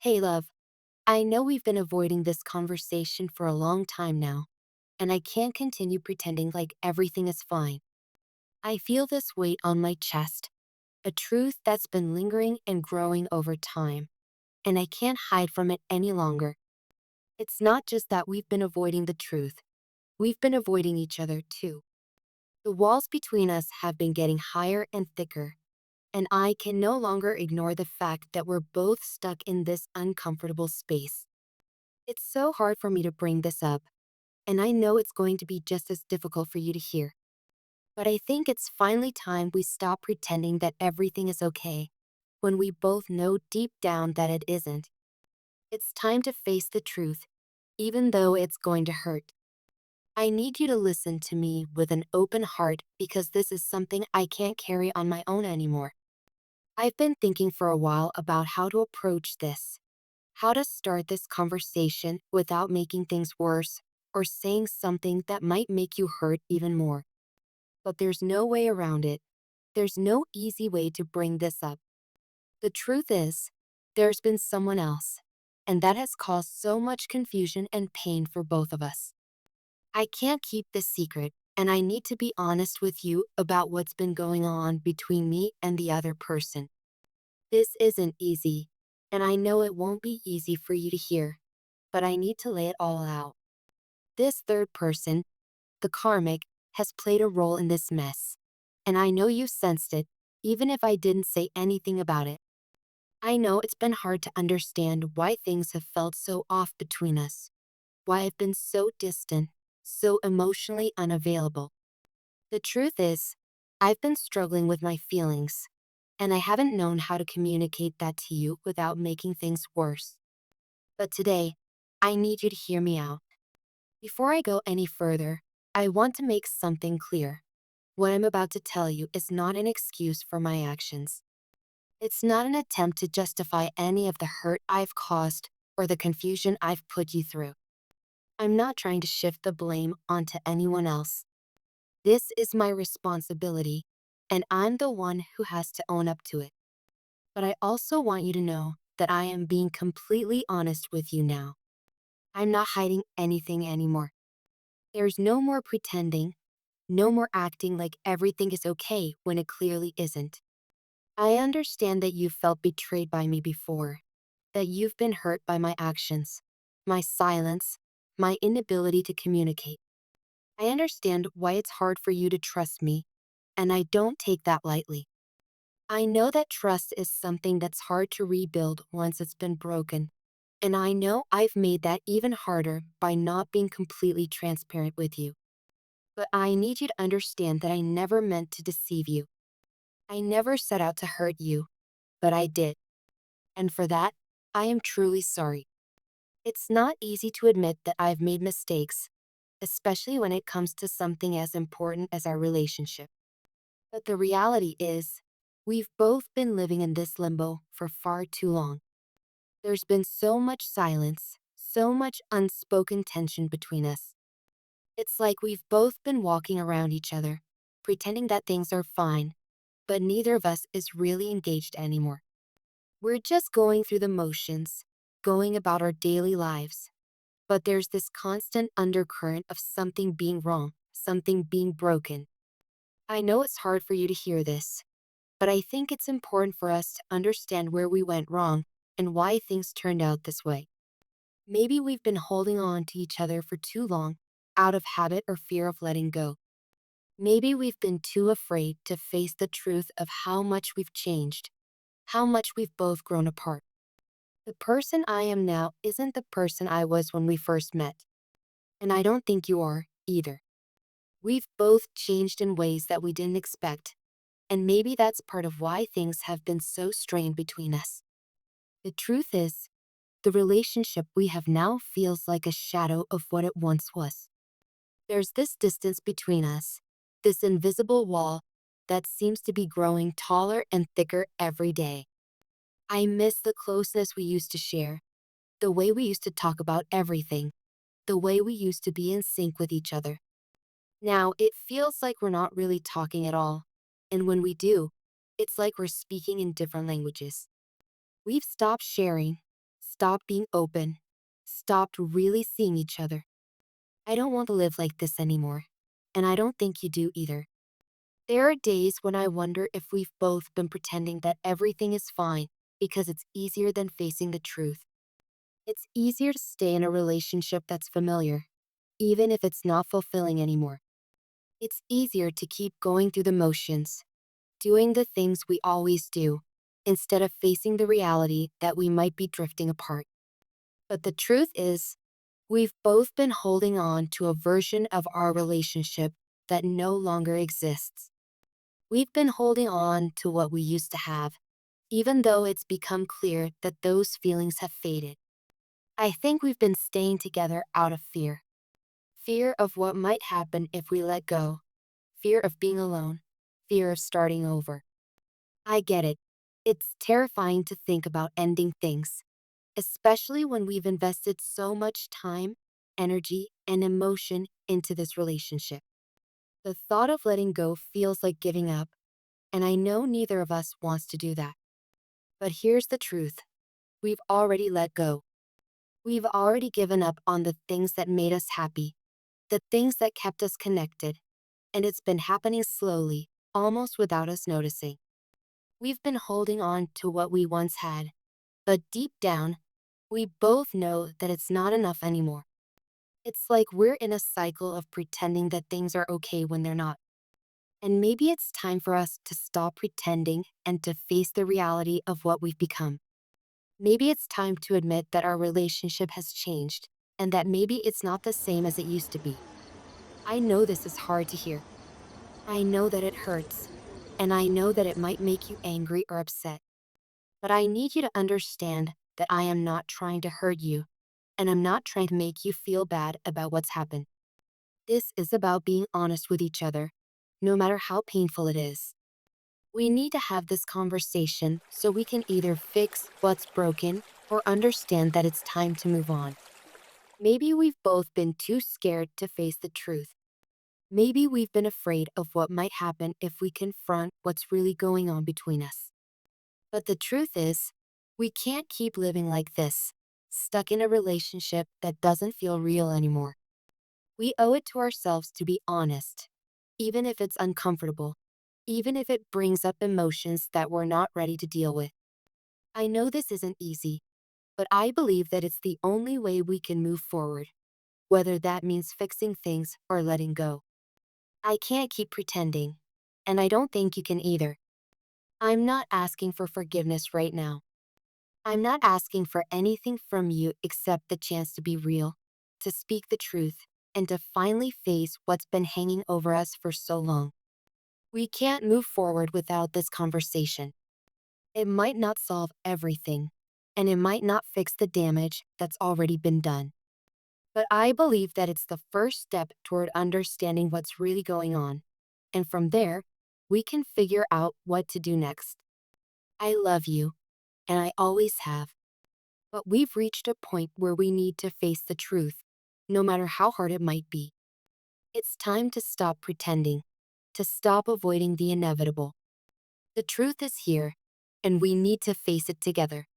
Hey, love, I know we've been avoiding this conversation for a long time now, and I can't continue pretending like everything is fine. I feel this weight on my chest, a truth that's been lingering and growing over time, and I can't hide from it any longer. It's not just that we've been avoiding the truth, we've been avoiding each other too. The walls between us have been getting higher and thicker, and I can no longer ignore the fact that we're both stuck in this uncomfortable space. It's so hard for me to bring this up, and I know it's going to be just as difficult for you to hear. But I think it's finally time we stop pretending that everything is okay when we both know deep down that it isn't. It's time to face the truth, even though it's going to hurt. I need you to listen to me with an open heart because this is something I can't carry on my own anymore. I've been thinking for a while about how to approach this, how to start this conversation without making things worse or saying something that might make you hurt even more. But there's no way around it. There's no easy way to bring this up. The truth is, there's been someone else, and that has caused so much confusion and pain for both of us. I can't keep this secret, and I need to be honest with you about what's been going on between me and the other person. This isn't easy, and I know it won't be easy for you to hear, but I need to lay it all out. This third person, the karmic, has played a role in this mess, and I know you sensed it, even if I didn't say anything about it. I know it's been hard to understand why things have felt so off between us, why I've been so distant, so emotionally unavailable. The truth is, I've been struggling with my feelings, and I haven't known how to communicate that to you without making things worse. But today, I need you to hear me out. Before I go any further, I want to make something clear. What I'm about to tell you is not an excuse for my actions. It's not an attempt to justify any of the hurt I've caused or the confusion I've put you through. I'm not trying to shift the blame onto anyone else. This is my responsibility, and I'm the one who has to own up to it. But I also want you to know that I am being completely honest with you now. I'm not hiding anything anymore. There's no more pretending, no more acting like everything is okay when it clearly isn't. I understand that you've felt betrayed by me before, that you've been hurt by my actions, my silence, my inability to communicate. I understand why it's hard for you to trust me, and I don't take that lightly. I know that trust is something that's hard to rebuild once it's been broken, and I know I've made that even harder by not being completely transparent with you. But I need you to understand that I never meant to deceive you. I never set out to hurt you, but I did. And for that, I am truly sorry. It's not easy to admit that I've made mistakes, especially when it comes to something as important as our relationship. But the reality is, we've both been living in this limbo for far too long. There's been so much silence, so much unspoken tension between us. It's like we've both been walking around each other, pretending that things are fine, but neither of us is really engaged anymore. We're just going through the motions, going about our daily lives. But there's this constant undercurrent of something being wrong, something being broken. I know it's hard for you to hear this, but I think it's important for us to understand where we went wrong and why things turned out this way. Maybe we've been holding on to each other for too long, out of habit or fear of letting go. Maybe we've been too afraid to face the truth of how much we've changed, how much we've both grown apart. The person I am now isn't the person I was when we first met, and I don't think you are either. We've both changed in ways that we didn't expect, and maybe that's part of why things have been so strained between us. The truth is, the relationship we have now feels like a shadow of what it once was. There's this distance between us, this invisible wall that seems to be growing taller and thicker every day. I miss the closeness we used to share, the way we used to talk about everything, the way we used to be in sync with each other. Now, it feels like we're not really talking at all, and when we do, it's like we're speaking in different languages. We've stopped sharing, stopped being open, stopped really seeing each other. I don't want to live like this anymore. And I don't think you do either. There are days when I wonder if we've both been pretending that everything is fine because it's easier than facing the truth. It's easier to stay in a relationship that's familiar, even if it's not fulfilling anymore. It's easier to keep going through the motions, doing the things we always do, instead of facing the reality that we might be drifting apart. But the truth is, we've both been holding on to a version of our relationship that no longer exists. We've been holding on to what we used to have, even though it's become clear that those feelings have faded. I think we've been staying together out of fear. Fear of what might happen if we let go. Fear of being alone. Fear of starting over. I get it. It's terrifying to think about ending things, especially when we've invested so much time, energy, and emotion into this relationship. The thought of letting go feels like giving up, and I know neither of us wants to do that. But here's the truth. We've already let go. We've already given up on the things that made us happy, the things that kept us connected, and it's been happening slowly, almost without us noticing. We've been holding on to what we once had, but deep down, we both know that it's not enough anymore. It's like we're in a cycle of pretending that things are okay when they're not. And maybe it's time for us to stop pretending and to face the reality of what we've become. Maybe it's time to admit that our relationship has changed and that maybe it's not the same as it used to be. I know this is hard to hear. I know that it hurts. And I know that it might make you angry or upset. But I need you to understand that I am not trying to hurt you, and I'm not trying to make you feel bad about what's happened. This is about being honest with each other, no matter how painful it is. We need to have this conversation so we can either fix what's broken or understand that it's time to move on. Maybe we've both been too scared to face the truth. Maybe we've been afraid of what might happen if we confront what's really going on between us. But the truth is, we can't keep living like this, stuck in a relationship that doesn't feel real anymore. We owe it to ourselves to be honest, even if it's uncomfortable, even if it brings up emotions that we're not ready to deal with. I know this isn't easy, but I believe that it's the only way we can move forward, whether that means fixing things or letting go. I can't keep pretending, and I don't think you can either. I'm not asking for forgiveness right now. I'm not asking for anything from you except the chance to be real, to speak the truth, and to finally face what's been hanging over us for so long. We can't move forward without this conversation. It might not solve everything, and it might not fix the damage that's already been done. But I believe that it's the first step toward understanding what's really going on. And from there, we can figure out what to do next. I love you, and I always have. But we've reached a point where we need to face the truth, no matter how hard it might be. It's time to stop pretending, to stop avoiding the inevitable. The truth is here, and we need to face it together.